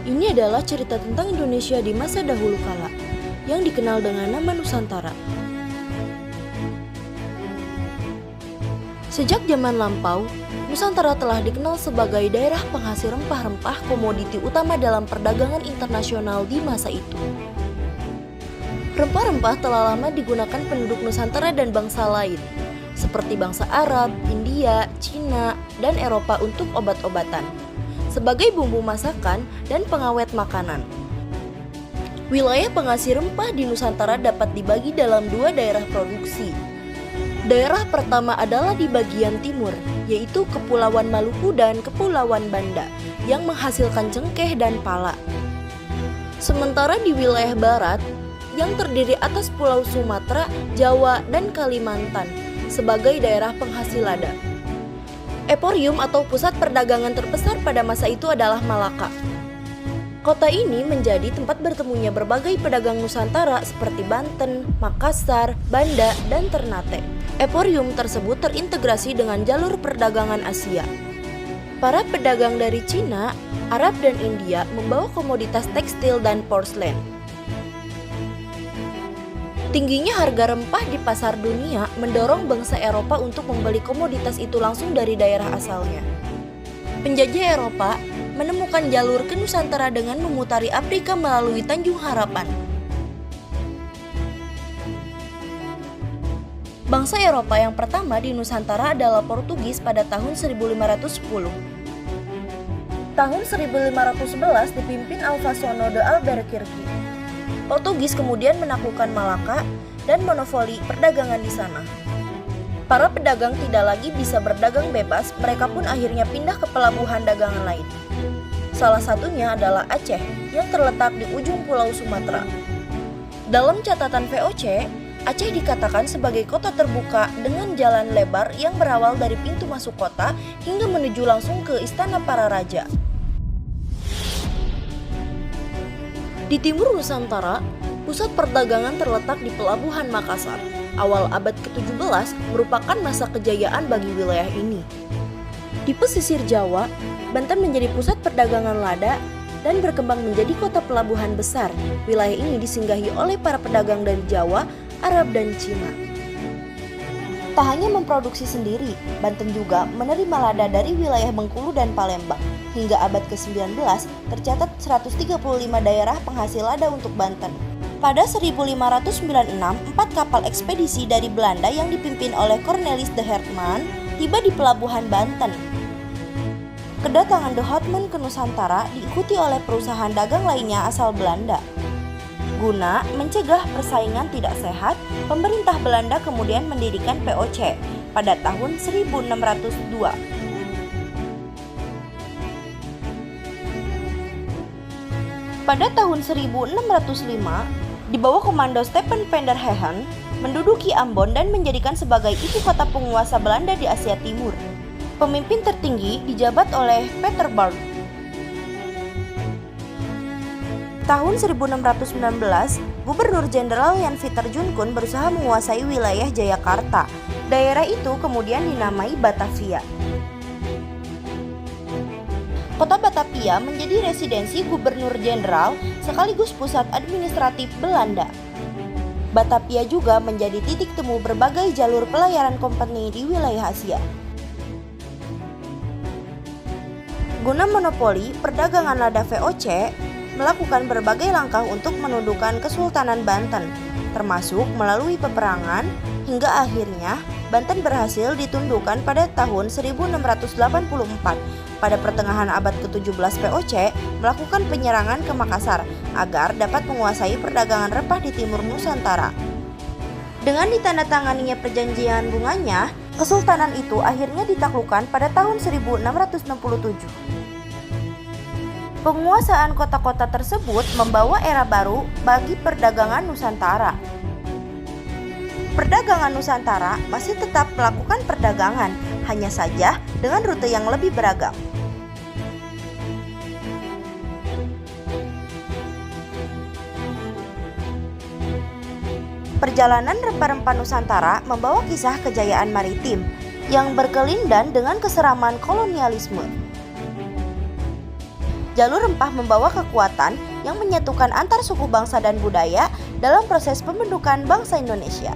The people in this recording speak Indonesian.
Ini adalah cerita tentang Indonesia di masa dahulu kala, yang dikenal dengan nama Nusantara. Sejak zaman lampau, Nusantara telah dikenal sebagai daerah penghasil rempah-rempah komoditi utama dalam perdagangan internasional di masa itu. Rempah-rempah telah lama digunakan penduduk Nusantara dan bangsa lain, seperti bangsa Arab, India, Cina, dan Eropa untuk obat-obatan, sebagai bumbu masakan dan pengawet makanan. Wilayah penghasil rempah di Nusantara dapat dibagi dalam dua daerah produksi. Daerah pertama adalah di bagian timur, yaitu Kepulauan Maluku dan Kepulauan Banda, yang menghasilkan cengkeh dan pala. Sementara di wilayah barat, yang terdiri atas Pulau Sumatera, Jawa, dan Kalimantan, sebagai daerah penghasil lada. Emporium atau pusat perdagangan terbesar pada masa itu adalah Malaka. Kota ini menjadi tempat bertemunya berbagai pedagang Nusantara seperti Banten, Makassar, Banda, dan Ternate. Emporium tersebut terintegrasi dengan jalur perdagangan Asia. Para pedagang dari Cina, Arab, dan India membawa komoditas tekstil dan porselen. Tingginya harga rempah di pasar dunia mendorong bangsa Eropa untuk membeli komoditas itu langsung dari daerah asalnya. Penjajah Eropa menemukan jalur ke Nusantara dengan memutari Afrika melalui Tanjung Harapan. Bangsa Eropa yang pertama di Nusantara adalah Portugis pada tahun 1510. Tahun 1511 dipimpin Alvasono de Albuquerque. Portugis kemudian menaklukkan Malaka dan monopoli perdagangan di sana. Para pedagang tidak lagi bisa berdagang bebas, mereka pun akhirnya pindah ke pelabuhan dagangan lain. Salah satunya adalah Aceh yang terletak di ujung Pulau Sumatera. Dalam catatan VOC, Aceh dikatakan sebagai kota terbuka dengan jalan lebar yang berawal dari pintu masuk kota hingga menuju langsung ke istana para raja. Di timur Nusantara, pusat perdagangan terletak di Pelabuhan Makassar. Awal abad ke-17 merupakan masa kejayaan bagi wilayah ini. Di pesisir Jawa, Banten menjadi pusat perdagangan lada dan berkembang menjadi kota pelabuhan besar. Wilayah ini disinggahi oleh para pedagang dari Jawa, Arab, dan Cina. Tak hanya memproduksi sendiri, Banten juga menerima lada dari wilayah Bengkulu dan Palembang. Hingga abad ke-19, tercatat 135 daerah penghasil lada untuk Banten. Pada 1596, 4 kapal ekspedisi dari Belanda yang dipimpin oleh Cornelis de Hertman tiba di pelabuhan Banten. Kedatangan de Hertman ke Nusantara diikuti oleh perusahaan dagang lainnya asal Belanda. Guna mencegah persaingan tidak sehat, pemerintah Belanda kemudian mendirikan VOC pada tahun 1602. Pada tahun 1605, di bawah komando Stephen van der Hegen, menduduki Ambon dan menjadikan sebagai ibu kota penguasa Belanda di Asia Timur. Pemimpin tertinggi dijabat oleh Peterburg. Tahun 1619, Gubernur Jenderal Jan Pieter Jonkun berusaha menguasai wilayah Jayakarta. Daerah itu kemudian dinamai Batavia. Kota Batavia menjadi residensi Gubernur Jenderal sekaligus pusat administratif Belanda. Batavia juga menjadi titik temu berbagai jalur pelayaran kompeni di wilayah Asia. Guna monopoli perdagangan lada VOC melakukan berbagai langkah untuk menundukkan Kesultanan Banten, termasuk melalui peperangan, hingga akhirnya Banten berhasil ditundukkan pada tahun 1684. Pada pertengahan abad ke-17 VOC melakukan penyerangan ke Makassar agar dapat menguasai perdagangan rempah di timur Nusantara. Dengan ditandatanganinya perjanjian bunganya, kesultanan itu akhirnya ditaklukkan pada tahun 1667. Penguasaan kota-kota tersebut membawa era baru bagi perdagangan Nusantara. Perdagangan Nusantara masih tetap melakukan perdagangan, hanya saja dengan rute yang lebih beragam. Perjalanan rempah-rempah Nusantara membawa kisah kejayaan maritim yang berkelindan dengan keseraman kolonialisme. jalur rempah membawa kekuatan yang menyatukan antar suku bangsa dan budaya dalam proses pembentukan bangsa Indonesia.